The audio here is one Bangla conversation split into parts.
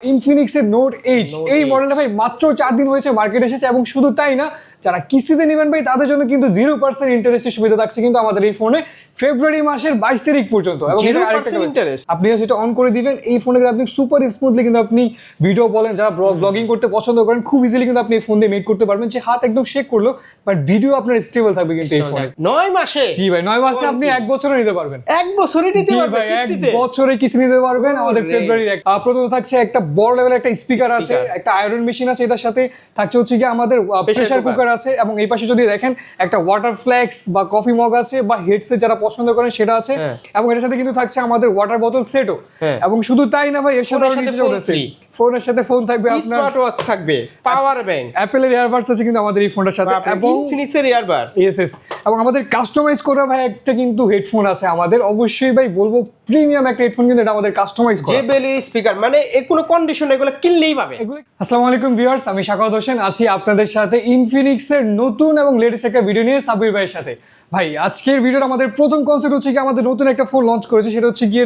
ইনফিনিক্সের নোট এইচ এই মডেলটা ভাই মাত্র 4 দিন হয়েছে মার্কেটে এসেছে এবং শুধু তাই না, যারা কিস্তিতে নেবেন ভাই তাদের জন্য কিন্তু 0% ইন্টারেস্টের সুবিধা থাকছে কিন্তু আমাদের এই ফোনে ফেব্রুয়ারি মাসের 22 তারিখ পর্যন্ত। এবং এটা আরেকটা ইন্টারেস্ট আপনি সেটা অন করে দিবেন, এই ফোনে আপনি সুপার স্মুথলি কিন্তু আপনি ভিডিও বলেন, যারা ব্লগিং করতে পছন্দ করেন খুব ইজিলি কিন্তু আপনি এই ফোন দিয়ে মেক করতে পারবেন, যে হাত একদম শেক করলো বাট ভিডিও আপনার স্টেবল থাকবে কিন্তু এই ফোনে 9 মাসে। জি ভাই 9 মাসে আপনি 1 বছরে নিতে পারবেন। 1 বছরে নিতে পারবেন, 1 বছরে কিস্তি নিতে পারবেন। আমাদের ফেব্রুয়ারির প্রথমত থাকছে একটা বড় লেভেলের একটা স্পিকার আছে, একটা আয়রন মেশিন আছে, এটার সাথে থাকছে হচ্ছে কি আমাদের প্রেসার কুকার আছে, এবং এই পাশে যদি দেখেন একটা ওয়াটার ফ্ল্যাক্স বা কফি মগ আছে বা হেডসেট যারা পছন্দ করেন সেটা আছে, এবং এর সাথে কিন্তু থাকছে আমাদের ওয়াটার বোতল সেটও। এবং শুধু তাই না ভাই, এর সাথে আরো কিছু আছে, ফোনের সাথে ফোন থাকবে, আপনার স্মার্ট ওয়াচ থাকবে, পাওয়ার ব্যাংক, অ্যাপেলের ইয়ারবাডস আছে কিন্তু আমাদের এই ফোনটার সাথে, এবং ইনফিনিক্সের ইয়ারবাডস। ইয়েস, এবং আমাদের কাস্টমাইজ করা ভাই একটা কিন্তু হেডফোন আছে আমাদের, অবশ্যই ভাই বলবো প্রিমিয়াম একটা হেডফোন কিন্তু এটা আমাদের কাস্টমাইজ করা। জেবেলি স্পিকার মানে কোনো কন্ডিশন এগুলো কিনলেই পাবে। আসসালামু আলাইকুম ভিউয়ার্স, আমি শাকাওয়াত হোসেন আছি আপনাদের সাথে ইনফিনিক্সের নতুন এবং লেটেস্ট একটা ভিডিও নিয়ে সাব্বির ভাইয়ের সাথে। ভাই আজকের ভিডিওর আমাদের প্রথম কনসেপ্ট হচ্ছে কি আমাদের নতুন একটা ফোন লঞ্চ করেছে, সেটা হচ্ছে গিয়ে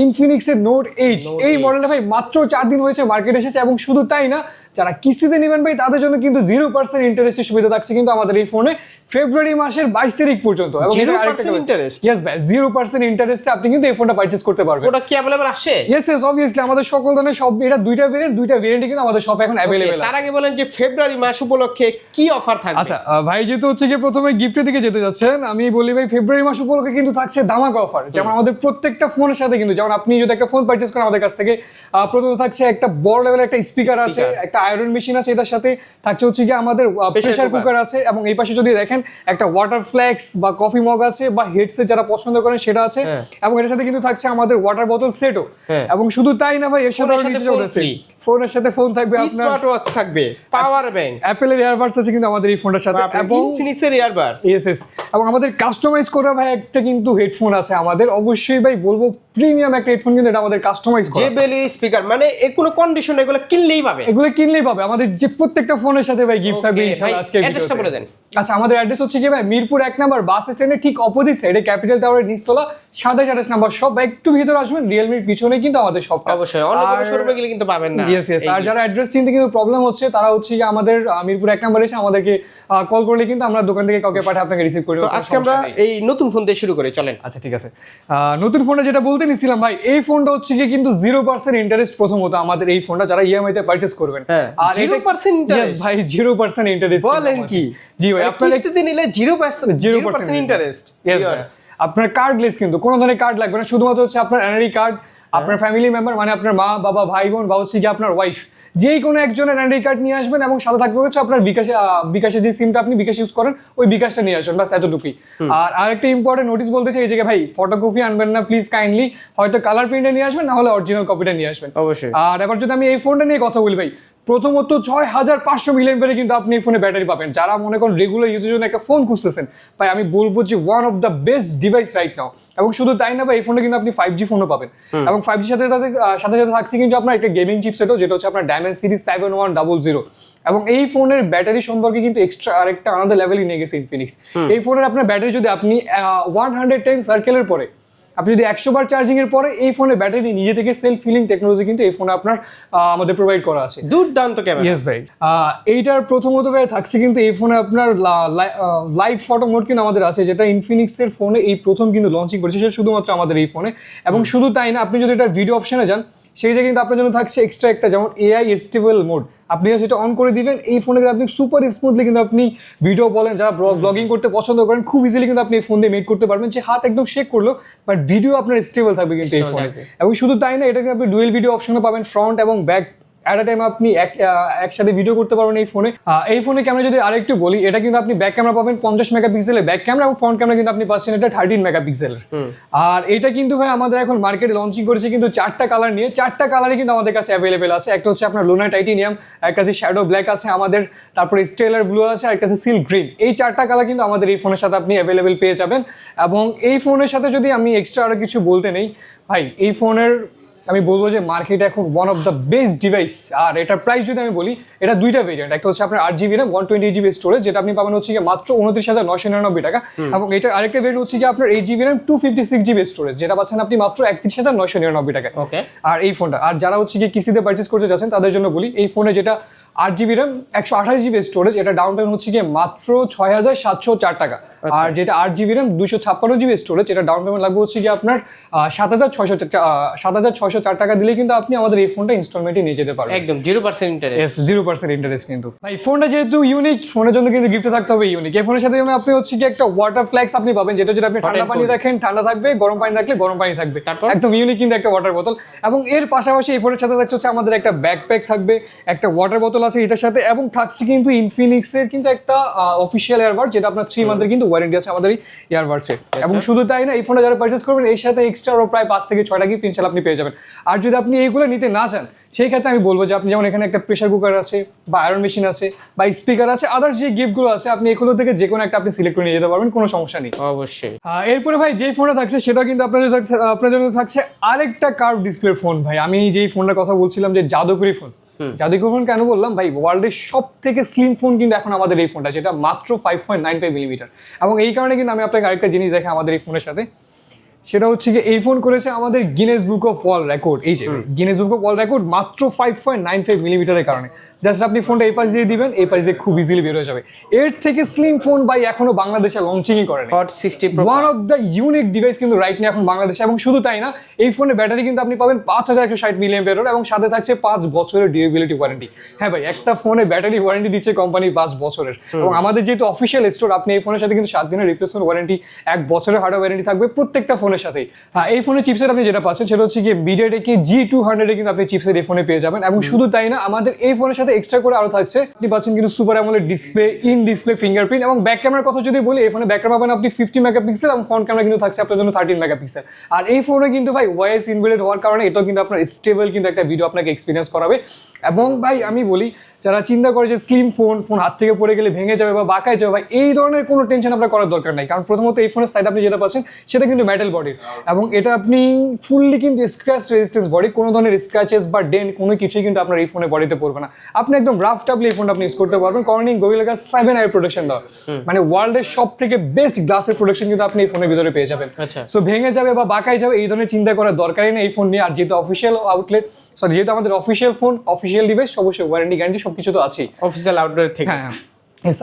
ইনফিনিক্সের নোট এইচ এই মডেলটা ভাই মাত্র 4 দিন হয়েছে মার্কেটে এসেছে, এবং শুধু তাই না, যারা কিস্তিতে নেবেন ভাই তাদের জন্য কিন্তু 0% ইন্টারেস্টের সুবিধা থাকছে কিন্তু আমাদের এই ফোনে ফেব্রুয়ারি মাসের 22 তারিখ পর্যন্ত। এবং এটা আরেকটা ইন্টারেস্ট, ইয়েস ভাই 0% ইন্টারেস্টে আপনি কিন্তু এই ফোনটা পারচেজ করতে পারবেন। ওটা কি अवेलेबल আসে? ইয়েস অবভিয়াসলি আমাদের সকল ধরনের সব, এটা দুইটা ভেরিয়েন্ট কিন্তু আমাদের সব এখন अवेलेबल আছে। তার আগে বলেন যে ফেব্রুয়ারি মাস উপলক্ষে কি অফার থাকবে? আচ্ছা ভাই, যেহেতু হচ্ছে কি প্রথমে গিফটের দিকে যেতে যাচ্ছেন, আমি বলি ভাই ফেব্রুয়ারি মাস উপলক্ষে কিন্তু থাকছে ধামাকা অফার। যেমন আমাদের প্রত্যেকটা ফোনের সাথে কিন্তু, যেমন আপনি যদি একটা ফোন পারচেজ করেন আমাদের কাছ থেকে, প্রথমত থাকছে একটা বড় লেভেলের একটা স্পিকার আছে, একটা আয়রন মেশিন আছে, এটার সাথে থাকছে হচ্ছে কি আমাদের প্রেসার কুকার আছে, এবং এই পাশে যদি দেখেন একটা ওয়াটার ফ্ল্যাক্স বা কফি মগ আছে বা হেডসেট যারা পছন্দ করেন সেটা আছে, এবং এর সাথে কিন্তু থাকছে আমাদের ওয়াটার বোতল সেটও। এবং শুধু তাই না ভাই, এর সাথে আরো কিছু আছে, ফোনের সাথে ফোন থাকবে, আপনার স্মার্ট ওয়াচ থাকবে, পাওয়ার ব্যাংক, অ্যাপেলের ইয়ারবাডস আছে কিন্তু আমাদের এই ফোনটার সাথে, এবং ইনফিনিক্সের ইয়ারবাডস। ইয়েস, এবং আমাদের কাস্টমাইজ করা ভাই একটা কিন্তু হেডফোন আছে আমাদের, অবশ্যই ভাই বলবো প্রিমিয়াম একটা হেডফোন কিন্তু এটা আমাদের কাস্টমাইজ করা। জেবেলি স্পিকার মানে কোনো কন্ডিশন এগুলো কিনলেই পাবে, এগুলো কিনলেই পাবে। আমাদের যে প্রত্যেকটা ফোনের সাথে ভাই গিফট থাকবে ইনশাআল্লাহ। আজকে অ্যাড্রেসটা বলে দেন। আচ্ছা, আমাদের অ্যাড্রেস হচ্ছে কি ভাই মিরপুর 1 নাম্বার বাস স্ট্যান্ডের ঠিক অপোজিট সাইডে ক্যাপিটাল টাওয়ারের নিচতলা 27 নাম্বার শপ, বা একটু ভিতরে আসবেন রিয়েলমির পিছনে কিন্তু আমাদের শপ। অবশ্যই অন্য কোনো শোরুমে গেলে কিন্তু পাবেন না। ইয়েস, আর যারা অ্যাড্রেস চিনতে কিন্তু প্রবলেম হচ্ছে তারা হচ্ছে কি আমাদের মিরপুর 1 নাম্বার এসে আমাদেরকে কল করলে কিন্তু আমরা দোকান থেকে কাউকে পাঠিয়ে আপনাকে রিসিভ করে দেব। তো আজকে আমরা এই নতুন ফোন দিয়ে শুরু করি, চলেন। আচ্ছা ঠিক আছে, নতুন ফোনটা যেটা বলতে নিছিলাম ভাই, এই ফোনটা হচ্ছে কি কিন্তু 0% ইন্টারেস্ট প্রথমত আমাদের এই ফোনটা যারা ইএমআই তে পারচেজ করবেন। আর 0% ইন্টারেস্ট ভাই 0% ইন্টারেস্ট বলেন কি? জি ভাই, আপনারা কিস্তিতে নিলে 0% ইন্টারেস্ট। আপনার কার্ডলেস কিন্তু কোনো ধরনের কার্ড লাগবে না, শুধুমাত্র হচ্ছে আপনার এনআরই কার্ড, আপনার ফ্যামিলি মেম্বার মানে আপনার মা বাবা ভাই বোন বা হচ্ছে কি আপনার ওয়াইফ, যেই কোনো একজনের এনআরই কার্ড নিয়ে আসবেন, এবং সাথে থাকবে হচ্ছে আপনার বিকাশে যে সিমটা আপনি বিকাশ ইউজ করেন ওই বিকাশটা নিয়ে আসবেন, বাস এতটুকুই। আর আরেকটা ইম্পর্টেন্ট নোটিস বলতে চাই, এই জায়গায় ভাই ফটোকপি আনবেন না প্লিজ কাইন্ডলি, হয়তো কালার প্রিন্টে নিয়ে আসবেন, না হলে অরিজিনাল কপিটা নিয়ে আসবেন অবশ্যই। আর এবার যদি আমি এই ফোনটা নিয়ে কথা বলি ভাই, প্রথমত 6500 মিলিঅ্যাম্পিয়ারে কিন্তু আপনি এই ফোনে ব্যাটারি পাবেন। যারা মনে করেন রেগুলার ইউজের জন্য একটা ফোন খুঁজতেছেন ভাই, আমি বলবো যে one of the best device right now. এবং শুধু তাই না ভাই, এই ফোনটা কিন্তু আপনি 5G ফোনও পাবেন, এবং 5G সাথে সাথে থাকছে কিন্তু আপনার একটা গেমিং চিপসেটও, যেটা হচ্ছে আপনার ডায়মন্ড সিরিজ 7100। এবং এই ফোনের ব্যাটারি সম্পর্কে কিন্তু এক্সট্রা আরেকটা আলাদা লেভেলই নিয়ে গেছে ইনফিনিক্স। এই ফোনের আপনার ব্যাটারি যদি আপনি 100 টাইম সার্কেলের পরে, আপনি যদি 100 বার চার্জিং এর পরে এই ফোনে ব্যাটারি নিজে থেকে সেলফ ফিলিং টেকনোলজি কিন্তু এই ফোনে আপনার আমাদের প্রোভাইড করা আছে। দুর্দান্ত ক্যামেরা। ইয়েস ভাই, এইটার প্রথমত ভাই থাকছে কিন্তু এই ফোনে আপনার লাইভ ফটো মোড কিন্তু আমাদের আছে, যেটা ইনফিনিক্সের ফোনে এই প্রথম কিন্তু লঞ্চিং করেছে, সেটা শুধুমাত্র আমাদের এই ফোনে। এবং শুধু তাই না, আপনি যদি এটা ভিডিও অপশনে যান, সেই জায়গায় কিন্তু আপনার জন্য থাকছে এক্সট্রা একটা, যেমন এআই স্টেবল মোড, আপনি সেটা অন করে দিবেন, এই ফোনে আপনি সুপার স্মুথলি কিন্তু আপনি ভিডিও বলেন, যারা ব্লগিং করতে পছন্দ করেন খুব ইজিলি কিন্তু আপনি এই ফোন দিয়ে মেক করতে পারবেন, যে হাত একদম শেক করলো বাট ভিডিও আপনার স্টেবল থাকবে কিন্তু এই ফোনে। এবং শুধু তাই না, এটা কিন্তু আপনি ডুয়েল ভিডিও অপশনে পাবেন, ফ্রন্ট এবং ব্যাক অ্যাট আ টাইম আপনি একসাথে ভিডিও করতে পারবেন এই ফোনে। এই ফোনে ক্যামেরা যদি আরেকটু বলি, এটা কিন্তু আপনি ব্যাক ক্যামেরা পাবেন 50 মেগাপিক্সেলের ব্যাক ক্যামেরা, এবং ফ্রন্ট ক্যামেরা কিন্তু আপনি পাচ্ছেন এটা 13 মেগাপিক্সেলের। আর এটা কিন্তু ভাই আমাদের এখন মার্কেটে লঞ্চিং করেছে কিন্তু 4টা কালার নিয়ে, 4টা কালারই কিন্তু আমাদের কাছে অ্যাভেলেবেল আছে। একটা হচ্ছে আপনার লুনা টাইটেনিয়াম, একটা হচ্ছে শ্যাডো ব্ল্যাক আছে আমাদের, তারপরে স্টেলার ব্লু আছে, আর একটা আছে সিল্ক গ্রিন। এই 4টা কালার কিন্তু আমাদের এই ফোনের সাথে আপনি অ্যাভেলেবেল পেয়ে যাবেন। এবং এই ফোনের সাথে যদি আমি এক্সট্রা আরো কিছু বলতে নেই ভাই, এই ফোনের আমি বলবো যে মার্কেটে এখন one of the best device. আর এটার প্রাইস যদি আমি বলি, এটা দুইটা ভেরিয়েন্ট, একটা হচ্ছে আপনার 8GB RAM 128GB স্টোরেজ, যেটা আপনি পাবেন হচ্ছে গিয়ে মাত্র 29,999 টাকা, এবং এটা আরেকটা ভেরিয়েন্ট হচ্ছে গিয়ে আপনার 8GB RAM 256GB স্টোরেজ, যেটা পাচ্ছেন আপনি মাত্র 31,999 টাকা। ওকে। আর এই ফোনটা, আর যারা হচ্ছে গিয়ে কিস্তিতে পারচেস করতে যাচ্ছেন তাদের জন্য বলি, এই ফোনে যেটা 8GB RAM 128GB স্টোরেজ, এটা ডাউন পেমেন্ট হচ্ছে গিয়ে মাত্র 6,704 টাকা। আর যেটা 8GB RAM 256GB স্টোরেজ, এটা ডাউন পেমেন্ট লাগবে হচ্ছে গিয়ে আপনার 7,604 টাকা দিলে কিন্তু আপনি আমাদের এই ফোনটা ইনস্টলমেন্টে নিয়ে যেতে পারবেন একদম 0% ইন্টারেস্ট। 0% ইন্টারেস্ট। কিন্তু ভাই ফোনটা যেহেতু ইউনিক, ফোনের জন্য কিন্তু গিফটে থাকতে হবে ইউনিক। এই ফোনের সাথে যেমন আপনি হচ্ছে কি একটা ওয়াটার ফ্ল্যাক্স আপনি পাবেন, যেটা আপনি ঠান্ডা পানি রাখেন ঠান্ডা থাকবে, গরম পানি রাখলে গরম পানি থাকবে, তারপর একদম ইউনিক কিন্তু একটা ওয়াটার বোতল। এবং এর পাশাপাশি এই ফোনের সাথে থাকছে হচ্ছে আমাদের একটা ব্যাকপ্যাক থাকবে, একটা ওয়াটার বোতল আছে এটার সাথে, এবং থাকছে কিন্তু ইনফিনিক্সের কিন্তু একটা অফিসিয়াল ইয়ারবাড, যেটা আপনার 3 মান্থের কিন্তু ওয়ারেন্টি আছে আমাদের এই ইয়ারবাডসে। এবং শুধু তাই না, এই ফোনটা যারা পারচেস করবেন এর সাথে এক্সট্রা আরো প্রায় 5 থেকে 6টা গিফট ইনশাআল্লাহ আপনি পেয়ে যাবেন। আর যদি আপনি এইগুলো নিতে না চান, সেই ক্ষেত্রে আমি বলবো যে আপনি যেমন এখানে একটা প্রেসার কুকার আছে, বা আয়রন মেশিন আছে, বা স্পিকার আছে, আদার্স যে গিফটগুলো আছে আপনি এগুলো থেকে যে কোনো একটা আপনি সিলেক্ট করে নিয়ে যেতে পারবেন, কোনো সমস্যা নেই। অবশ্যই। এরপরে ভাই যেই ফোনটা থাকছে সেটা কিন্তু আপনার জন্য থাকছে আরেকটা কার্ভ ডিসপ্লে ফোন। ভাই আমি যেই ফোনটার কথা বলছিলাম যে জাদুকরি ফোন, জাদুকরি ফোন কেন বললাম ভাই, ওয়ার্ল্ডের সব থেকে স্লিম ফোন কিন্তু এখন আমাদের এই ফোনটা, যেটা মাত্র 5.95 মিলিমিটার। এবং এই কারণে কিন্তু আমি আপনাকে আরেকটা জিনিস দেখে আমাদের এই ফোনের সাথে, সেটা হচ্ছে কি এই ফোন করেছে আমাদের Guinness book of world record. এই যে Guinness book of world record মাত্র 5.95 মিলিমিটারের কারণে। জাস্ট আপনি ফোনটা এই পাশ দিয়ে দিবেন, এই পাশ দিয়ে খুব ইজিলি বের হয়ে যাবে। এর থেকে স্লিম ফোন ভাই এখনো বাংলাদেশে লঞ্চিংই করেনি। Hot 60 Pro one of the unique device কিন্তু রাইট নিয়ে এখন বাংলাদেশে। এবং শুধু তাই না, এই ফোনের ব্যাটারি কিন্তু আপনি পাবেন 5160 mAh, এবং সাথে থাকছে 5 বছরের ডিউরেবিলিটি ওয়ারেন্টি। হ্যাঁ ভাই, একটা ফোনে ব্যাটারি ওয়ারেন্টি দিচ্ছে কোম্পানি 5 বছরের। এবং আমাদের যেহেতু অফিসিয়াল স্টোর, আপনি এই ফোনের সাথে কিন্তু 7 দিনের রিপ্লেসমেন্ট ওয়ারেন্টি, 1 বছরের হার্ডওয়্যার ওয়ারেন্টি থাকবে প্রত্যেকটা ফোনের সাথেই। হ্যাঁ, এই ফোনের চিপসেট আপনি যেটা পাচ্ছেন সেটা হচ্ছে গিয়ে MediaTek G200 কিন্তু আপনি চিপসেট এই ফোনে পেয়ে যাবেন। এবং শুধু তাই না, আমাদের এই ফোনের সাথে এক্সট্রা করে আরো থাকছে, আপনি পাচ্ছেন কিন্তু super AMOLED display, in display fingerprint. এবং ব্যাক ক্যামেরার কথা যদি বলি, এই ফোনে ব্যাক ক্যামেরা পাবেন আপনি 50 মেগাপিক্সেল, এবং ফ্রন্ট ক্যামেরা কিন্তু থাকছে আপনার জন্য 13 মেগাপিক্সেল। আর এই ফোনে কিন্তু ভাই ওয়াইএস ইনবিল্ড হওয়ার কারণে এটাও কিন্তু আপনার স্টেবল কিন্তু একটা ভিডিও আপনাকে এক্সপিরিয়েন্স করাবে। এবং ভাই আমি বলি, যারা চিন্তা করে যে স্লিম ফোন হাত থেকে পড়ে গেলে ভেঙে যাবে বা বাঁকায় যাবে, ভাই এই ধরনের কোনো টেনশন আপনার করার দরকার নাই। কারণ প্রথমত এই ফোনের সাইড আপনি যেটা পাচ্ছেন সেটা কিন্তু মেটাল বডির, এবং এটা আপনি ফুললি কিন্তু স্ক্র্যাচ রেজিস্ট্যান্স বডি, কোনো ধরনের স্ক্র্যাচেস বা ডেন্ট কোনো কিছুই কিন্তু আপনার এই ফোনে বডিতে পড়বে না। আপনি একদম রাফ টাফলি এই ফোনটা আপনি ইউজ করতে পারবেন। Corning gorilla glass 7 I protection দেওয়া, মানে ওয়ার্ল্ডের সব থেকে বেস্ট গ্লাসের প্রোটেকশন কিন্তু আপনি এই ফোনের ভিতরে পেয়ে যাবেন। সো ভেঙে যাবে বা বাঁকায় যাবে এই ধরনের চিন্তা করার দরকারই নেই এই ফোন নিয়ে। আর যেহেতু অফিসিয়াল আউটলেট, সরি যেহেতু আমাদের অফিসিয়াল ফোন, অফিসিয়াল ডিভাইস, অবশ্যই ওয়ারেন্টি গ্যারান্টি সবকিছু তো আছেই অফিসিয়াল আউটডোর থেকে। হ্যাঁ,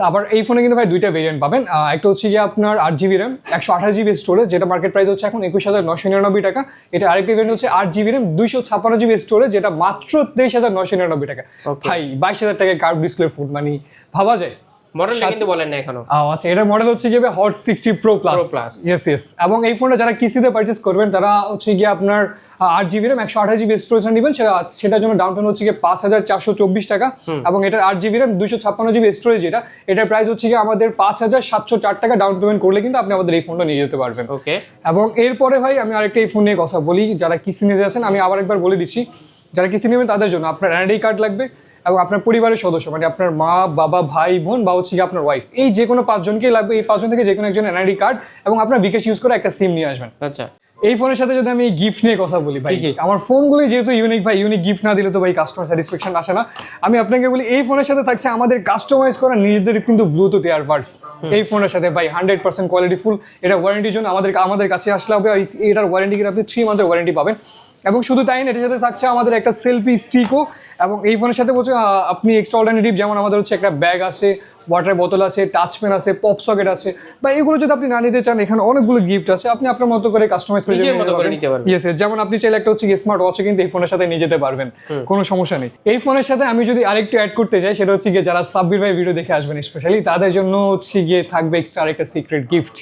আবার এই ফোনে কিন্তু ভাই দুইটা ভেরিয়েন্ট পাবেন। একটা হচ্ছে গিয়ে আপনার 8GB RAM 128GB স্টোরেজ, যেটা মার্কেট প্রাইস হচ্ছে এখন 21,999 টাকা। এটা আরেকটা ভেরিয়েন্ট হচ্ছে 8GB RAM 256GB স্টোরেজ, যেটা মাত্র 23,999 টাকা। ভাই 22,000 টাকায় কার্ভ ডিসপ্লে ফোন, মানে ভাবা যায়। মডেলটা কিন্তু বলেন না এখনো। আচ্ছা, এটা মডেল হচ্ছে গিয়ে হট 60 Pro Plus। ইয়েস। এবং এই ফোনটা যারা কিস্তিতে পারচেস করবেন তারা হচ্ছে গিয়ে আপনার 8GB RAM 128GB স্টোরেজ নেবেন, সেটার জন্য ডাউন পেমেন্ট হচ্ছে গিয়ে 5,424 টাকা। এবং এটার 8GB RAM 256GB স্টোরেজ, এটার প্রাইস হচ্ছে গিয়ে আমাদের 5,704 টাকা ডাউন পেমেন্ট করলে কিন্তু আপনি আমাদের এই ফোনটা নিয়ে যেতে পারবেন। ওকে। এবং এরপরে ভাই আমি আরেকটা এই ফোন নিয়ে কথা বলি, যারা কিস্তি নিতে যাচ্ছেন, আমি আবার একবার বলে দিচ্ছি, যারা কিস্তি নেবেন তাদের জন্য আপনার NID কার্ড লাগবে, এবং আপনার পরিবারের সদস্য মানে আপনার মা, বাবা, ভাই, বোন, বা হচ্ছে আপনার ওয়াইফ, এই যে কোনো 5 জনকেই লাগবে। এই 5 জন থেকে যে কোনো একজন NID কার্ড এবং আপনার বিকাশ ইউজ করে একটা সিম নিয়ে আসবেন। আচ্ছা, এই ফোনের সাথে যদি আমি গিফট নিয়ে কথা বলি ভাই, আমার ফোনগুলি যেহেতু ইউনিক ভাই, ইউনিক গিফট না দিলে তো ভাই কাস্টমার স্যাটিসফ্যাকশন আসে না। আমি আপনাকে বলি, এই ফোনের সাথে থাকছে আমাদের কাস্টমাইজ করা নিজেদের কিন্তু ব্লুটুথ ইয়ারবাডস। এই ফোনের সাথে ভাই 100% কোয়ালিটি ফুল। এটা ওয়ারেন্টির জন্য আমাদের কাছে আসলে হবে, এটার ওয়ারেন্টি কিন্তু আপনি 3 মান্থের ওয়ারেন্টি পাবেন। এবং শুধু তাই না, এটার সাথে থাকছে আমাদের একটা সেলফি স্টিকও। এবং এই ফোনের সাথে বলছে আপনি এক্সট্রা অল্টারনেটিভ, যেমন আমাদের হচ্ছে একটা ব্যাগ আছে, ওয়াটার বোতল আছে, টাচ পেন আছে, পপ সকেট আছে, বা এগুলো যদি আপনি না নিতে চান, এখানে অনেকগুলো গিফট আছে, আপনি আপনার মতো করে কাস্টমাইজ করে নিতে পারবেন। ইয়েস, যেমন আপনি চাইলে একটা হচ্ছে স্মার্ট ওয়াচও কিন্তু এই ফোনের সাথে নিয়ে যেতে পারবেন, কোনো সমস্যা নেই। এই ফোনের সাথে আমি যদি আরেকটু অ্যাড করতে যাই, সেটা হচ্ছে গিয়ে যারা সাব্বির ভাই ভিডিও দেখে আসবেন স্পেশালি, তাদের জন্য হচ্ছে গিয়ে থাকবে এক্সট্রা আরেকটা সিক্রেট গিফট।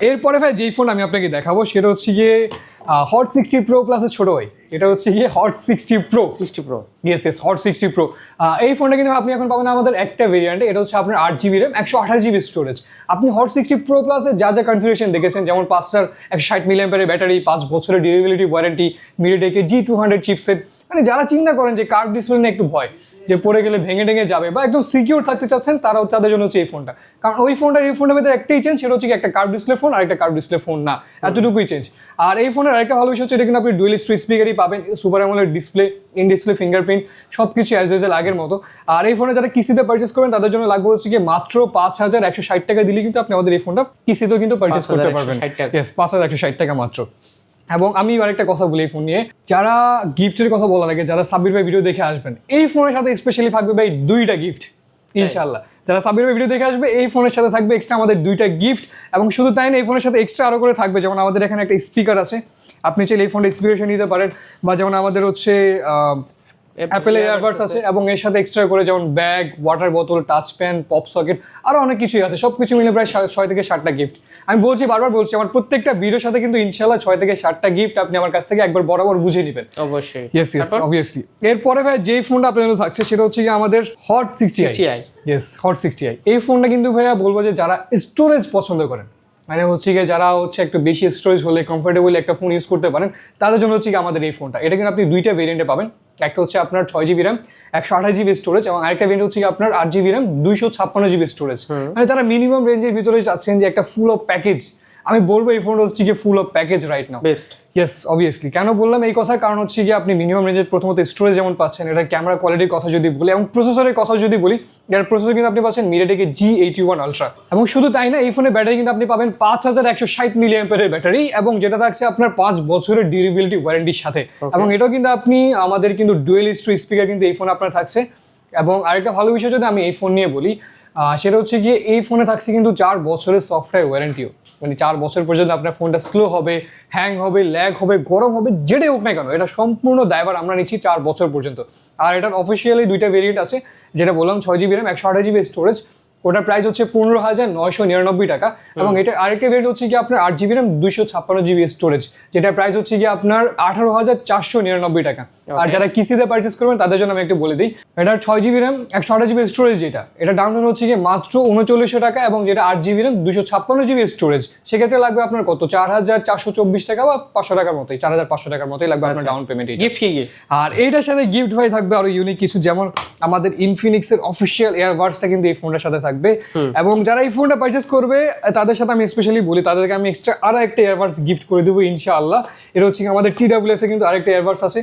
এরপরে ভাই যেই ফোন আমি আপনাকে দেখাবো সেটা হচ্ছে গিয়ে হট 60 Pro Plus এর ছোট ভাই, এটা হচ্ছে গিয়ে hot 60 Pro। Yes, hot 60 Pro। এই ফোনটা কিন্তু আপনি এখন পাবেন আমাদের একটা ভেরিয়েন্টে, এটা হচ্ছে আপনার 8GB RAM 128GB স্টোরেজ। আপনি হট 60 Pro Plus এর যা কনফিগারেশন দেখেছেন, যেমন 160 mAh ব্যাটারি, 5 বছরের durability warranty, MediaTek G200 chipset, মানে যারা চিন্তা করেন যে কার্ভ ডিসপ্লে নিয়ে একটু ভয়, যে পড়ে গেলে ভেঙে টেঙে যাবে বা একদম সিকিউর থাকতে চাচ্ছেন, তাদের জন্য হচ্ছে এই ফোনটা। কারণ ওই ফোনটা এই ফোনটার মধ্যে একটাই চেঞ্জ, সেটা হচ্ছে একটা কার্ভ ডিসপ্লে ফোন আর একটা কার্ভ ডিসপ্লে ফোন না, এতটুকুই চেঞ্জ। আর এই ফোনের আরেকটা ভালো বিষয় হচ্ছে, এটা কিন্তু আপনি ডুয়েল স্টোরেজ স্পিকারই পাবেন super AMOLED display, in display fingerprint সব কিছু অ্যাজ ইউজুয়াল আগের মতো। আর এই ফোনে যারা কিস্তিতে পারচেস করবেন তাদের জন্য লাগবে হচ্ছে কি মাত্র 5,160 টাকা দিলে কিন্তু আপনি আমাদের এই ফোনটা কিস্তিতেও কিন্তু পারচেস করতে পারবেন। 5,160 টাকা। ইয়েস, 5,160 টাকা মাত্র। এবং আমি আরেকটা কথা বলি এই ফোন নিয়ে, যারা গিফটের কথা বলার আগে যারা সাব্বির ভাই ভিডিও দেখে আসবেন, এই ফোনের সাথে স্পেশালি থাকবে ভাই 2টা গিফট ইনশাআল্লাহ। যারা সাব্বির ভাই ভিডিও দেখে আসবে এই ফোনের সাথে থাকবে এক্সট্রা আমাদের 2টা গিফট। এবং শুধু তাই না, এই ফোনের সাথে এক্সট্রা আরও করে থাকবে, যেমন আমাদের এখানে একটা স্পিকার আছে, আপনি চাইলে এই ফোনটা স্পিকার নিতে পারেন, বা যেমন আমাদের হচ্ছে অ্যাপেল এয়ারবাডস আছে, এবং এর সাথে এক্সট্রা করে যেমন ব্যাগ, ওয়াটার বোতল, টাচ পেন, পপ সকেট, আরও অনেক কিছুই আছে। সব কিছু মিলে প্রায় 6 থেকে 7টা গিফট। আমি বলছি, বারবার বলছি, আমার প্রত্যেকটা ভিডিওর সাথে কিন্তু ইনশাআল্লাহ 6 থেকে 7টা গিফট আপনি আমার কাছ থেকে একবার বরাবর বুঝে নেবেন। অবশ্যই। Yes obviously. এরপরে ভাই যেই ফোনটা আপনার জন্য থাকছে সেটা হচ্ছে কি আমাদের hot 60i। Yes, hot 60i। এই ফোনটা কিন্তু ভাইয়া বলবো যে যারা স্টোরেজ পছন্দ করেন, মানে হচ্ছে গিয়ে যারা হচ্ছে একটু বেশি স্টোরেজ হলে কমফোর্টেবল একটা ফোন ইউজ করতে পারেন, তাদের জন্য হচ্ছে কি আমাদের এই ফোনটা। এটা কিন্তু আপনি 2টা ভেরিয়েন্টে পাবেন। একটা হচ্ছে আপনার 6GB র্যাম 128GB স্টোরেজ, এবং আরেকটা ভেরিয়েন্ট হচ্ছে কি আপনার 8GB র্যাম 256GB স্টোরেজ। মানে যারা মিনিমাম রেঞ্জের ভিতরে চাচ্ছেন যে একটা ফুল অফ প্যাকেজ, আমি বলবো এই ফোনটা হচ্ছে কি full of package right now. Best. Yes obviously. কেন বললাম এই কথা, কারণ হচ্ছে কি আপনি মিনিমাম রেঞ্জের প্রথমত স্টোরেজ যেমন পাচ্ছেন, এটা ক্যামেরা কোয়ালিটির কথা যদি বলি এবং প্রসেসরের কথা যদি বলি, এর প্রসেসর কিন্তু আপনি পাচ্ছেন মিডিয়াটেকের G81 আলট্রা। এবং শুধু তাই না, এই ফোনের ব্যাটারি কিন্তু আপনি পাবেন 5160 মিলিঅ্যাম্পিয়ারের ব্যাটারি, এবং যেটা থাকছে আপনার 5 বছরের ডিউরেবিলিটি ওয়ারেন্টির সাথে। এবং এটাও কিন্তু আপনি আমাদের কিন্তু ডুয়েল স্টোরেজ স্পিকার কিন্তু এই ফোনে আপনার থাকছে। এবং আরেকটা ভালো বিষয় যদি আমি এই ফোন নিয়ে বলি, সেটা হচ্ছে গিয়ে এই ফোনে থাকছে কিন্তু 4 বছরের সফটওয়্যার ওয়ারেন্টিও। মানে 4 বছর পর্যন্ত আপনার ফোনটা স্লো হবে, হ্যাং হবে, ল্যাগ হবে, গরম হবে, যেটাই হোক না কেন, এটা সম্পূর্ণ দায়ভার আমরা নিচ্ছি 4 বছর পর্যন্ত। আর এটার অফিসিয়ালি 2টা ভেরিয়েন্ট আছে, যেটা বললাম 6GB র্যাম 128GB স্টোরেজ, ওটার প্রাইস হচ্ছে 15,999 টাকা। এবং এটা আরেকটা ভেরিয়েন্ট হচ্ছে কি আপনার 8GB র্যাম 256GB স্টোরেজ, যেটা প্রাইস হচ্ছে কি আপনার 18,499 টাকা। আর যারা কিস্তিতে পারচেস করবেন তাদের জন্য আমি একটু বলে দিই, এটার 6GB র্যাম 128GB স্টোরেজ যেটা, এটা ডাউন পেমেন্ট হচ্ছে কি মাত্র 3900 টাকা, এবং যেটা 8GB র্যাম 256GB স্টোরেজ, সেক্ষেত্রে লাগবে আপনার কত 4,424 টাকা বা 500 টাকার মতোই, 4,500 টাকার মতোই লাগবে আপনার ডাউন পেমেন্ট। গিফট কি? আর এইটার সাথে গিফট ভাই থাকবে আরো ইউনিক কিছু, যেমন আমাদের ইনফিনিক্সের অফিসিয়াল এয়ারবাডসটা কিন্তু এই ফোনটার সাথে থাকবে। এবং যারা এই ফোনটা পারচেস করবে তাদের সাথে আমি স্পেশালি বলি, তাদেরকে আমি এক্সট্রা আরো একটা এয়ারবাডস গিফট করে দেবো ইনশাআল্লাহ। এটা হচ্ছে আমাদের TWS এ কিন্তু আরেকটা এয়ারবাডস আছে,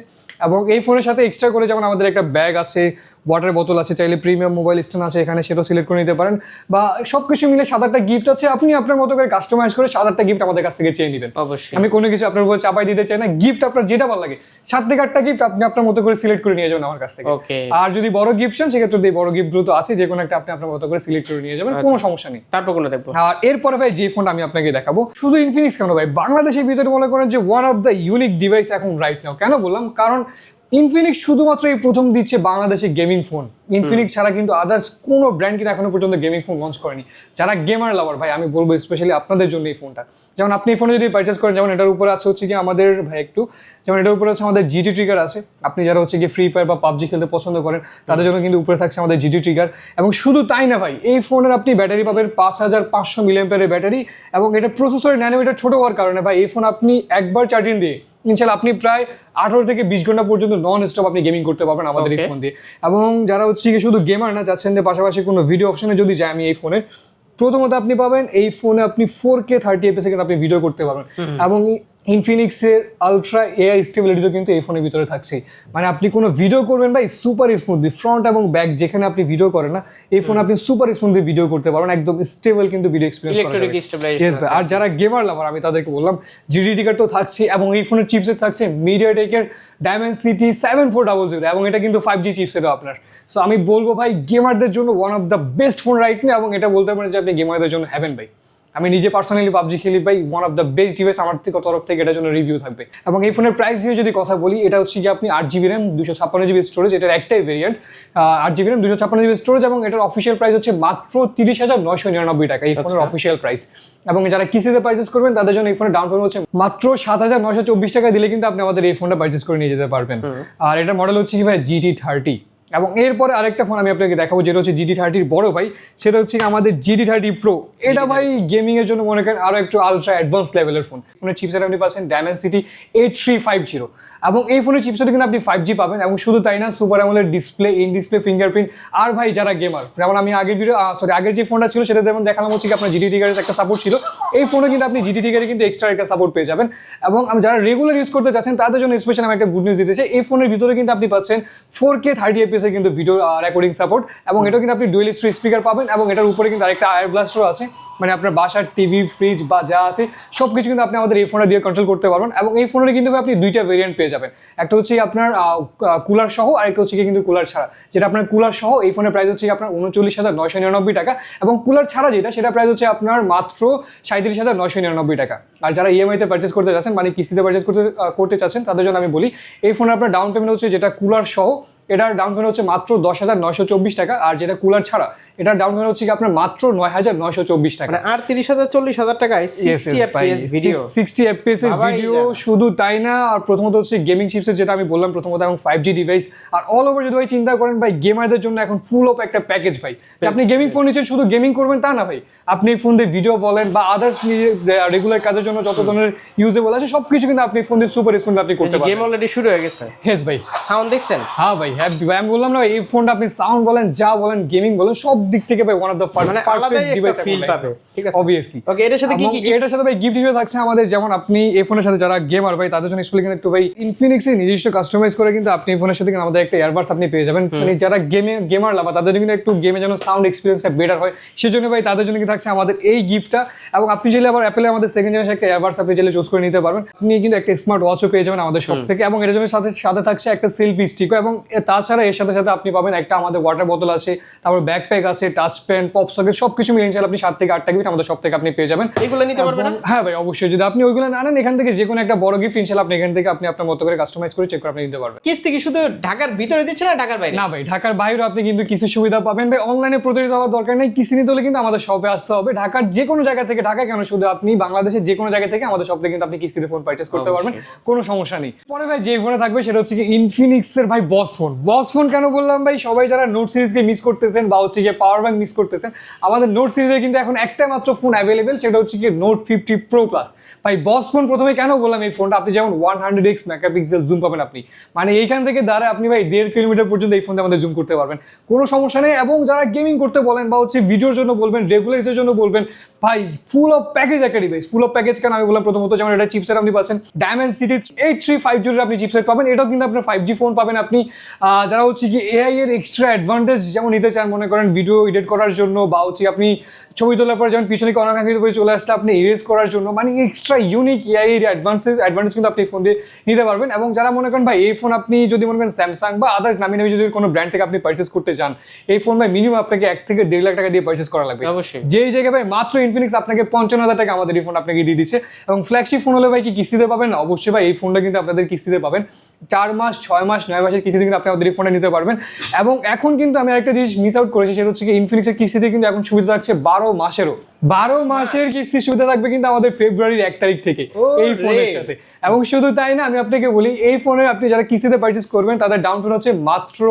এবং এই ফোনের সাথে এক্সট্রা করে যেমন আমাদের একটা ব্যাগ আছে, ওয়াটার বোতল আছে, চাইলে প্রিমিয়াম মোবাইল স্ট্যান্ড আছে এখানে, সেটাও সিলেক্ট করে নিতে পারেন, বা সবকিছু মিলে 7-8টা গিফট আছে। আপনি আপনার মতো করে কাস্টমাইজ করে 7-8টা গিফট আমাদের কাছ থেকে চেয়ে নেবেন। অবশ্যই। আমি কোনো কিছু আপনার উপর চাপাই দিতে চাই না, গিফট আপনার যেটা ভালো লাগে 7 থেকে 8টা গিফট আপনি আপনার মতো করে সিলেক্ট করে নিয়ে যাবেন আমার কাছ থেকে। ওকে। আর যদি বড় গিফট চান সেক্ষেত্রে এই বড় গিফটগুলো তো আছে, যে কোনো একটা আপনি আপনার মতো করে সিলেক্ট করে নিয়ে যাবেন, কোনো সমস্যা নেই। তারপর কোনটা দেখবো? আর এরপরে ভাই যে ফোনটা আমি আপনাকে দেখাবো, শুধু ইনফিনিক্স কেন ভাই, বাংলাদেশের ভিতরে মনে করেন যে one of the unique device এখন রাইট নাও। কেন বললাম, কারণ ইনফিনিক্স শুধুমাত্র এই প্রথম দিচ্ছে বাংলাদেশে গেমিং ফোন। ইনফিনিক্স ছাড়া কিন্তু আদার্স কোনো ব্র্যান্ড কিন্তু এখনো পর্যন্ত গেমিং ফোন লঞ্চ করেনি। যারা গেমার লাভার ভাই, আমি বলবো স্পেশালি আপনাদের জন্য এই ফোনটা। যেমন আপনি এই ফোনে যদি পারচেস করেন, যেমন এটার উপরে আছে হচ্ছে কি আমাদের ভাই একটু, যেমন এটার উপরে আছে আমাদের GT ট্রিগার আছে। আপনি যারা হচ্ছে কি ফ্রি ফায়ার বা পাবজি খেলতে পছন্দ করেন তাদের জন্য কিন্তু উপরে থাকছে আমাদের GT ট্রিগার। এবং শুধু তাই না ভাই, এই ফোনের আপনি ব্যাটারি পাবেন 5500 মিলিঅ্যাম্পিয়ারের ব্যাটারি, এবং এটা প্রসেসরের ন্যানোমিটার ছোট হওয়ার কারণে ভাই এই ফোন আপনি একবার চার্জিং দিয়ে ইনশাআল্লাহ আপনি প্রায় 18 থেকে 20 ঘন্টা পর্যন্ত নন স্টপ আপনি গেমিং করতে পারবেন আমাদের এই ফোন দিয়ে। এবং যারা হচ্ছে কি শুধু গেমার না, চাচ্ছেন যে পাশাপাশি কোনো ভিডিও অপশনে যদি যাই আমি এই ফোনের, প্রথমত আপনি পাবেন এই ফোনে আপনি 4K 30 fps কিন্তু আপনি ভিডিও করতে পারবেন। এবং ইনফিনিক্সের আলট্রা এআই স্টেবিলিটি তো কিন্তু এই ফোনের ভিতরে থাকছে, মানে আপনি কোনো ভিডিও করবেন ভাই সুপার স্মুথলি, ফ্রন্ট এবং ব্যাক যেখানে আপনি ভিডিও করেন না, এই ফোনে আপনি সুপার স্মুথলি ভিডিও করতে পারবেন, একদম স্টেবল কিন্তু ভিডিও এক্সপেরিয়েন্স করা যাবে। আর যারা গেমার লাভার আমি তাদেরকে বললাম GT ট্রিগার তো থাকছে, এবং এই ফোনের চিপসেট থাকছে মিডিয়াটেকের Dimensity 7400, এবং এটা কিন্তু 5G চিপসেটও আপনার। সো আমি বলবো ভাই গেমারদের জন্য one of the best phone right না, এবং এটা বলতে পারেন যে আপনি গেমারদের জন্য হ্যাভেন ভাই। আমি নিজে পার্সোনালি পাবজি খেলি ভাই, one of the best device আমার তরফ থেকে এটার জন্য রিভিউ থাকবে। এবং এই ফোনের প্রাইস নিয়ে যদি কথা বলি, এটা হচ্ছে কি আপনি 8GB র্যাম 256GB স্টোরেজ, এটার একটাই variant 8GB RAM 256GB storage, এবং এটার অফিসিয়াল প্রাইস হচ্ছে মাত্র 30,999 টাকা এই ফোনের অফিসিয়াল প্রাইস। এবং যারা কিস্তিতে পারচেস করবেন তাদের জন্য এই ফোনের ডাউন পেমেন্ট হচ্ছে মাত্র 7,924 টাকা দিলে কিন্তু আপনি আমাদের এই ফোনটা পারচেস করে নিয়ে যেতে পারবেন। আর এটার মডেল হচ্ছে কি ভাই GT30। এবং এরপরে আরেকটা ফোন আমি আপনাকে দেখাবো, যেটা হচ্ছে GT30 বড় ভাই, সেটা হচ্ছে আমাদের GT30 Pro। এটা ভাই গেমিং এর জন্য মনে করেন আরো একটু আলট্রা অ্যাডভান্স লেভেলের ফোন। ফোনের চিপসেট আপনি পাচ্ছেন Dimensity 8350, এবং এই ফোনের চিপসেটে কিন্তু আপনি 5G পাবেন। এবং শুধু তাই না, super AMOLED display, in display fingerprint. আর ভাই যারা গেমার, যেমন আমি আগের যে ফোনটা ছিল সেটা যেমন দেখালাম হচ্ছে কি আপনার GT ট্রিগারের একটা সাপোর্ট ছিল, এই ফোনে কিন্তু আপনি জিটি টিকারে কিন্তু এক্সট্রা একটা সাপোর্ট পেয়ে যাবেন। এবং যারা রেগুলার ইউজ করতে চাচ্ছেন তাদের জন্য স্পেশাল আমি একটা গুড নিউজ দিতে চাই, এই ফোনের ভিতরে কিন্তু আপনি পাচ্ছেন 4K 30 FPS এর কিন্তু ভিডিও রেকর্ডিং সাপোর্ট, এবং এটাও কিন্তু আপনি ডুয়েল স্টোরেজ স্পিকার পাবেন, এবং এটার উপরে কিন্তু আরেকটা আয়ার ব্লাস্টারও আছে, মানে আপনার বাসার টিভি ফ্রিজ বা যা আছে সব কিছু কিন্তু আপনি আমাদের এই ফোনে দিয়ে কন্ট্রোল করতে পারবেন। এবং এই ফোনে কিন্তু আপনি দুইটা ভেরিয়েন্ট পেয়ে যাবেন, একটা হচ্ছে আপনার কুলার সহ, আর একটা হচ্ছে কিন্তু কুলার ছাড়া। যেটা আপনার কুলার সহ এই ফোনের প্রাইস হচ্ছে আপনার 39,999 টাকা, এবং কুলার ছাড়া যেটা সেটা প্রাইস হচ্ছে আপনার মাত্র 37,999 টাকা। আর যারা ইএমআইতে পারচেস করতে চাচ্ছেন, মানে কিস্তিতে পারচেস করতে চাচ্ছেন, তাদের জন্য আমি বলি এই ফোনে আপনার ডাউন পেমেন্ট হচ্ছে যেটা কুলার সহ এটার ডাউন পেমেন্ট হচ্ছে মাত্র 10,924 টাকা, আর যেটা কুলার ছাড়া এটার ডাউন পেমেন্ট হচ্ছে আপনার মাত্র 9,924 টাকা। মানে 38,000 40,000 টাকায় 60 FPS ভিডিও, 60 FPS এর ভিডিও। শুধু তাই না, আর প্রথমত হচ্ছে গেমিং চিপসের যেটা আমি বললাম প্রথমত, এবং 5G ডিভাইস, আর অল ওভার যদি ভাই চিন্তা করেন ভাই গেমারদের জন্য এখন ফুল অফ একটা প্যাকেজ ভাই, যে আপনি গেমিং ফোন নিচ্ছেন শুধু গেমিং করবেন তা না ভাই, আপনি ফোন দিয়ে ভিডিও বলেন বা আদার্স রেগুলার কাজের জন্য যত ধরনের ইউজেবল আছে সবকিছু কিন্তু আপনি ফোন দিয়ে সুপার স্মুথ আপনি করতে পারবেন। গেম অলরেডি শুরু হয়ে গেছে। ইয়েস ভাই, সাউন্ড দেখছেন? হ্যাঁ ভাই, হ্যাঁ ভাই, আমি বললাম না এই ফোনটা আপনি সাউন্ড বলেন যা বলেন গেমিং বলেন সব দিক থেকে ভাই one of the perfect device feel পাবে। ঠিক আছে, অবভিয়াসলি। ওকে, এটার সাথে কি কি এটার সাথে ভাই গিফট হিসেবে থাকছে আমাদের, যেমন আপনি এই ফোনের সাথে যারা গেমার ভাই তাদের জন্য স্পেশালি কিন্তু একটু ভাই ইনফিনিক্সের নিজস্ব কাস্টমাইজ করে কিন্তু আপনি এই ফোনের সাথে কিন্তু আমাদের একটা ইয়ারবাডস আপনি পেয়ে যাবেন, মানে যারা গেমার লাভার তাদের জন্য কিন্তু একটু গেমে যেন সাউন্ড এক্সপিরিয়েন্সটা বেটার হয়, সেজন্য ভাই তাদের জন্য কিন্তু থাকছে আমাদের এই গিফটটা। এবং আপনি চাইলে আবার অ্যাপেলে আমাদের সেকেন্ড জেনারেশন একটা ইয়ারবাডস আপনি চাইলে চুজ করে নিতে পারবেন, আপনি কিন্তু একটা স্মার্ট ওয়াচও পেয়ে যাবেন আমাদের শপ থেকে, এবং এটার জন্য সাথে থাকছে একটা সেলফি স্টিকও, এবং তাছাড়া এর সাথে সাথে আপনি পাবেন একটা আমাদের ওয়াটার বোতল আছে, তারপর ব্যাকপ্যাক আছে, টাচ পেন, পপ সকেট সবকিছু মিলিয়ে চাইলে আপনি 7 থেকে 8টা গিফট আমাদের শপ থেকে আপনি পেয়ে যাবেন। এগুলো নিতে পারবেন না? হ্যাঁ ভাই অবশ্যই, যদি আপনি ওইগুলো না নেন এখান থেকে যে কোনো একটা বড় গিফট ইনশাআল্লাহ আপনি এখান থেকে আপনি আপনার মতো করে কাস্টমাইজ করে চেক করে আপনি নিতে পারবেন। কিস্তি কি শুধু ঢাকার ভিতরে দিচ্ছে না ঢাকার বাইরে? না ভাই, ঢাকার বাইরেও আপনি কিন্তু কিছু সুবিধা পাবেন ভাই। অনলাইনে প্রতারিত হওয়ার দরকার নেই, কিস্তি নিতে হলে কিন্তু আমাদের শপে আসতে হবে। ঢাকার যে কোনো জায়গা থেকে, ঢাকা কেন শুধু আপনি বাংলাদেশের যে কোনো জায়গা থেকে আমাদের শপ থেকে কিন্তু আপনি কিস্তিতে ফোন পারচেজ করতে পারবেন, কোনো সমস্যা নেই। পরে ভাই যে ফোনে থাকবে সেটা হচ্ছে কি ইনফিনিক্সের ভাই বস ফোন কেন বললাম ভাই, সবাই যারা নোট সিরিজকে মিস করতেছেন বা হচ্ছে গিয়ে পাওয়ার ব্যাংক মিস করতেছেন, আমাদের নোট সিরিজে কিন্তু এখন একটা মাত্র ফোন অ্যাভেলেবেল, সেটা হচ্ছে কি নোট 50 Pro Plus। ভাই বস ফোন প্রথমে কেন বললাম এই ফোনটা, আপনি যেমন 100x মেগাপিক্সেল জুম পাবেন আপনি, মানে এইখান থেকে দাঁড়ায় আপনি ভাই 1.5 কিলোমিটার পর্যন্ত এই ফোন দিয়ে আমাদের জুম করতে পারবেন, কোনো সমস্যা নেই। এবং যারা গেমিং করতে বলেন বা হচ্ছে ভিডিওর জন্য বলবেন, রেগুলার জন্য বলবেন, ভাই ফুল অফ প্যাকেজ একটা ডিভাইস। ফুল অফ প্যাকেজ কেন আমি বললাম, প্রথমত যেমন এটা চিপসেট আপনি পাচ্ছেন Dimensity 8350 আপনি চিপসেট পাবেন, এটাও কিন্তু আপনার 5G ফোন পাবেন আপনি। যারা হচ্ছে কি এআই এর এক্সট্রা অ্যাডভান্টেজ যেমন নিতে চান, মনে করেন ভিডিও এডিট করার জন্য বা হচ্ছে আপনি ছবি তোলার পর যেমন পিছনে অনাকাঙ্ক্ষিত করে চলে আসলে আপনি ইরেজ করার জন্য, মানে এক্সট্রা ইউনিক এআই এর অ্যাডভান্টেজ কিন্তু আপনি ফোন দিয়ে নিতে পারবেন। এবং যারা মনে করেন ভাই এই ফোন আপনি যদি মনে করেন স্যামসাং বা আদার্স নামি যদি কোনো ব্র্যান্ড থেকে আপনি পারচেস করতে চান, এই ফোন ভাই মিনিমাম আপনাকে 1 থেকে 1.5 লাখ টাকা দিয়ে পারচেস করা লাগবে। অবশ্যই, যেই জায়গায় ভাই মাত্র ইনফিনিক্স আপনাকে 55,000 টাকা আমাদের এই ফোন আপনাকে দিয়ে দিচ্ছে। এবং ফ্ল্যাগশিপ ফোন হলে ভাই কি কিস্তিতে পাবেন? অবশ্যই ভাই এই ফোনটা কিন্তু আপনাদের কিস্তিতে পাবেন, 4 মাস 6 মাস 9 মাসের কিস্তিতে কিন্তু আপনি আমাদের এই ফোনটা নিতে পারবেন। এবং এখন কিন্তু আমি আরেকটা জিনিস মিস আউট করেছি, সেটা হচ্ছে কি ইনফিনিক্সের কিস্তিতে কিন্তু এখন সুবিধা থাকছে 12 মাসের কিস্তির সুবিধা থাকবে কিন্তু আমাদের ফেব্রুয়ারির 1 তারিখ থেকে এই ফোনের সাথে। এবং শুধু তাই না, আমি আপনাকে বলি এই ফোনের আপনি যারা কিস্তিতে পারচেস করবেন তাদের ডাউন পেমেন্ট হচ্ছে মাত্র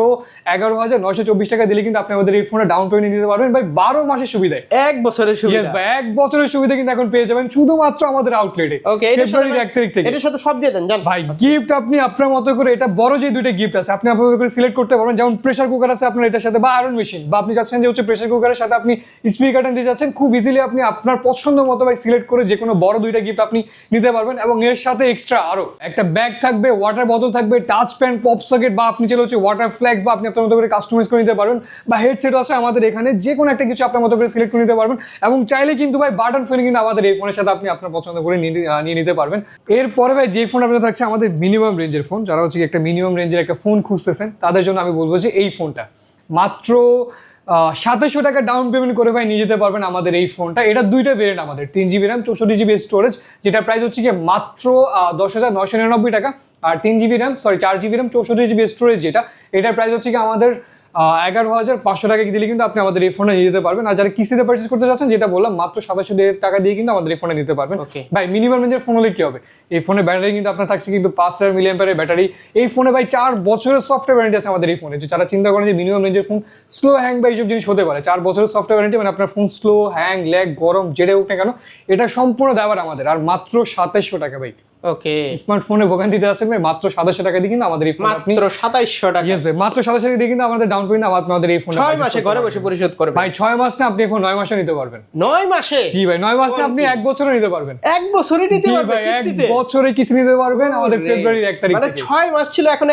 11,924 টাকা দিলে কিন্তু আপনি আমাদের এই ফোনে ডাউন পেমেন্ট নিতে পারবেন ভাই 12 মাসের সুবিধায়। 1 বছরের সুবিধা। ইয়েস ভাই, 1 বছরের সুবিধা কিন্তু এখন পেয়ে যাবেন শুধুমাত্র আমাদের আউটলেটে ওকে, ফেব্রুয়ারির 1 তারিখ থেকে। এটার সাথে সব দিয়ে দেন জান ভাই গিফট আপনি আপনার মতো করে, এটা বড় যে দুইটা গিফট আছে আপনি আপনার মতো করে সিলেক্ট করতে পারবেন, যেমন প্রেসার কুকার আছে আপনার এটার সাথে, বা আয়রন মেশিন, বা আপনি চাচ্ছেন যে হচ্ছে প্রেসার কুকারের সাথে আপনি স্পিকারটা দিতে যাচ্ছেন, খুব ইজিলি আপনি আপনার পছন্দ মতো ভাই সিলেক্ট করে যে কোনো বড় দুইটা গিফট আপনি নিতে পারবেন। এবং এর সাথে এক্সট্রা আরো একটা ব্যাগ থাকবে, ওয়াটার বোতল থাকবে, টাচ পেন, পপ সকেট, বা আপনি চাইলে হচ্ছে ওয়াটার ফ্ল্যাক্স বা আপনি আপনার মতো করে কাস্টমাইজ করে নিতে পারবেন, বা হেডসেট আছে আমাদের এখানে, যে কোনো একটা কিছু আপনার মতো করে সিলেক্ট করে নিতে পারবেন। এবং চাইলে কিন্তু ভাই বাটন ফোন কিন্তু আমাদের এই ফোনের সাথে আপনি আপনার পছন্দ করে নিয়ে নিতে পারবেন। এরপরে ভাই যে ফোন আপনার থাকছে আমাদের মিনিমাম রেঞ্জের ফোন, যারা হচ্ছে একটা মিনিমাম রেঞ্জের একটা ফোন খুঁজতেছেন তাদের জন্য আমি বলবো যে এই ফোনটা মাত্র 2700 টাকা ডাউন পেমেন্ট করে ভাই নিয়ে যেতে পারবেন আমাদের এই ফোনটা। এটা দুইটা ভেরিয়েন্ট আমাদের, 3GB RAM 64GB স্টোরেজ, যেটা প্রাইস হচ্ছে কি মাত্র 10,999 টাকা। আর 4GB RAM 64GB স্টোরেজ যেটা, এটার প্রাইস হচ্ছে কি আমাদের 11,500 টাকা দিলে কিন্তু আপনি আমাদের এই ফোনটা নিয়ে যেতে পারবেন। আর যারা কিস্তিতে পারচেজ করতে চাচ্ছেন, যেটা বললাম মাত্র 2700 টাকা দিয়ে কিন্তু আমাদের এই ফোনটা নিতে পারবেন। ভাই মিনিমাম রেঞ্জের ফোন হলে কি হবে, এই ফোনের ব্যাটারি কিন্তু আপনার থাকছে কিন্তু 5000 mAh ব্যাটারি। এই ফোনে ভাই 4 বছরের সফটওয়্যার ওয়ারেন্টি আছে আমাদের এই ফোনে। যে যারা চিন্তা করেন যে মিনিমাম রেঞ্জের ফোন স্লো হ্যাং বা এইসব জিনিস হতে পারে, 4 বছরের সফটওয়্যার ওয়ারেন্টি, মানে আপনার ফোন স্লো হ্যাং ল্যাগ গরম যেটা হোক না কেন এটা সম্পূর্ণ দেওয়ার আমাদের। আর মাত্র 2700 টাকা ভাই, ওকে, স্মার্টফোনে ভোগান্তিতে আছেন ভাই, মাত্র 2700 টাকা দিয়ে কিন্তু আমাদের এই ফোন আপনি মাত্র 2700 টাকা, ইয়েস ভাই, মাত্র 2700 টাকা দিয়ে কিন্তু আমাদের ডাউন পেমেন্ট আমাদের এই ফোন 6 মাসে ঘরে বসে পরিশোধ করবে ভাই। 6 মাস না, আপনি এই ফোন 9 মাসে নিতে পারবেন। 9 মাসে? জি ভাই, 9 মাস না, আপনি 1 বছরে নিতে পারবেন। 1 বছরই নিতে জি পারবে ভাই, 1 কিস্তিতে? বছরে কিস্তি নিতে পারবেন আমাদের ফেব্রুয়ারির 1 তারিখ মানে থেকে। 6 মাস ছিল, এখন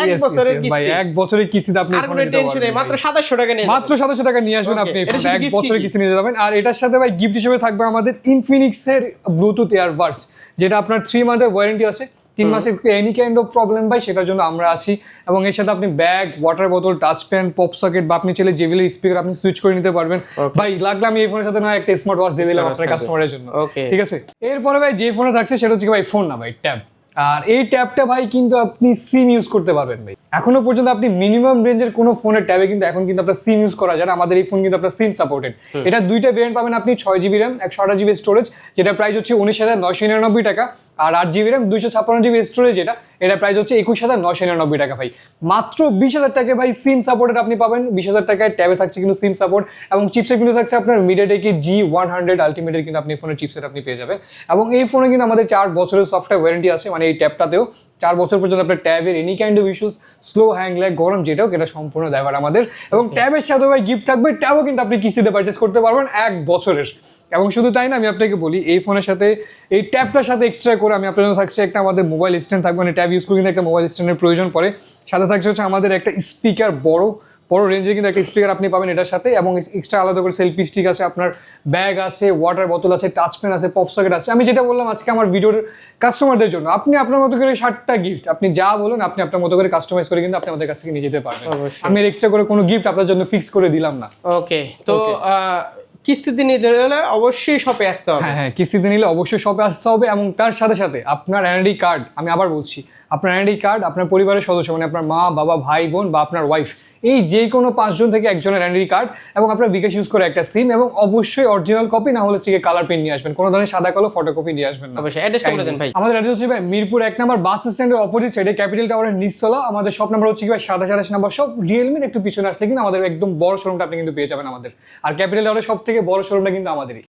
1 Yes, বছরের yes, yes, ভাই, কিস্তি। 1 বছরের কিস্তিতে আপনি আর এই ফোন কোনো নিতে টেনশন নেই, পারবেন মাত্র ভাই। 2700 টাকা নিয়ে মাত্র 2700 টাকা নিয়ে আসবেন Okay, আপনি এই এটার ফোন, সাথে 1 gift বছরের কি? কিস্তি নিয়ে যাবেন। আর এটার সাথে ভাই গিফট হিসেবে থাকবে আমাদের ইনফিনিক্সের ব্লুটুথ ইয়ারবাডস, যেটা আপনার 3 মান্থের ওয়ারেন্টি আছে। 3 মাসের এনি কাইন্ড অফ প্রবলেম ভাই, সেটার জন্য আমরা আছি। এবং এর সাথে আপনি ব্যাগ, ওয়াটার বোতল, টাচ পেন, পপ সকেট বা আপনি চাইলে জেবিএল স্পিকার আপনি সুইচ করে নিতে পারবেন ভাই। লাগলে আমি এই ফোনের সাথে না একটা স্মার্ট ওয়াচ দিয়ে দিলাম আপনার কাস্টমারের জন্য, Okay. ঠিক আছে। এরপরে ভাই যে ফোনে থাকছে সেটা হচ্ছে কি ভাই, ফোন না ভাই, ট্যাব। আর এই ট্যাবটা ভাই কিন্তু আপনি সিম ইউজ করতে পারবেন ভাই। এখনো পর্যন্ত আপনি মিনিমাম রেঞ্জের কোনো ফোনের ট্যাবে কিন্তু এখন কিন্তু আপনার সিম ইউজ করা যায় না। আমাদের এই ফোন কিন্তু আপনার সিম সাপোর্টেড। এটা দুইটা ভেরিয়েন্ট পাবেন আপনি, 6GB র্যাম 128GB স্টোরেজ, যেটা প্রাইস হচ্ছে 19,999 টাকা। আর 8GB র্যাম 256GB স্টোরেজ, এটা প্রাইস হচ্ছে 21,999 টাকা ভাই। মাত্র 20,000 টাকায় ভাই সিম সাপোর্টেড আপনি পাবেন। 20,000 টাকায় ট্যাবে থাকছে কিন্তু সিম সাপোর্ট, এবং চিপসেট কিন্তু থাকছে আপনার MediaTek G100 আলটিমেটের কিন্তু আপনি ফোনের চিপসেট আপনি পেয়ে যাবেন। এবং এই ফোনে কিন্তু আমাদের 4 বছরের সফটওয়্যার ওয়ারেন্টি আছে, মানে এই ট্যাবটাতেও 4 বছর পর্যন্ত আপনার ট্যাবের any kind of issues, slow hang lag, গরম যেটাও, এটা সম্পূর্ণ দায়ভার আমাদের। এবং ট্যাবের সাথে ভাই গিফট থাকবে, ট্যাবও কিন্তু আপনি কিস্তিতে পারচেস করতে পারবেন 1 বছরের। এবং শুধু তাই না, আমি আপনাকে বলি এই ফোনের সাথে এই ট্যাবটার সাথে এক্সট্রা করে আমি আপনার জন্য থাকছে একটা আমাদের মোবাইল স্ট্যান্ড থাকবে, মানে ট্যাব ইউজ করে কিন্তু একটা মোবাইল স্ট্যান্ডের প্রয়োজন পড়ে। সাথে থাকছে হচ্ছে আমাদের একটা স্পিকার, বড় রেঞ্জে কিন্তু একটা স্পিকার আপনি পাবেন এটার সাথে। এবং এক্সট্রা আলাদা করে সেলফি স্টিক আছে, আপনার ব্যাগ আছে, ওয়াটার বোতল আছে, টাচ পেন আছে, পপ সকেট আছে। আমি যেটা বললাম আজকে আমার ভিডিওর কাস্টমারদের জন্য, আপনি আপনার মতো করে 60টা গিফট আপনি যা বলুন আপনি আপনার মতো করে কাস্টমাইজ করে কিন্তু আপনি আমাদের কাছ থেকে নিয়ে যেতে পারবেন। অবশ্যই। আমি এক্সট্রা করে কোনো গিফট আপনার জন্য ফিক্স করে দিলাম না। ওকে, তো কিস্তিতে নিতে হলে অবশ্যই শপে আসতে হবে। হ্যাঁ, কিস্তিতে নিলে অবশ্যই শপে আসতে হবে। এবং তার সাথে সাথে আপনার এনআইডি কার্ড, আমি আবার বলছি, আপনার এনআইডি কার্ড, আপনার পরিবারের সদস্য মানে আপনার মা, বাবা, ভাই, বোন বা আপনার ওয়াইফ, এই যে কোনো 5 জন থেকে একজনের এনআইডি কার্ড, এবং আপনার বিকাশ ইউজ করে একটা সিম, এবং অবশ্যই অরিজিনাল কপি, না হলে হচ্ছে কালার প্রিন্ট নিয়ে আসবেন। কোনো ধরনের সাদা কালো ফটোকপি নিয়ে আসবেন না। অবশ্যই অ্যাড্রেসটা বলে দেন ভাই। আমাদের অ্যাড্রেস হচ্ছে ভাই মিরপুর 1 নম্বর বাস স্ট্যান্ডের অপোজিট সাইডে, ক্যাপিটাল টাওয়ারের নিচতলা। আমাদের শপ নাম্বার হচ্ছে কি ভাই 27 নম্বর শপ, রিয়েলমির একটু পিছনে আসলে কিন্তু আমাদের একদম বড় শোরুমটা আপনি কিন্তু পেয়ে যাবেন আমাদের। আর ক্যাপিটাল টাওয়ারের সব থেকে বড় শোরুমটা কিন্তু আমাদেরই।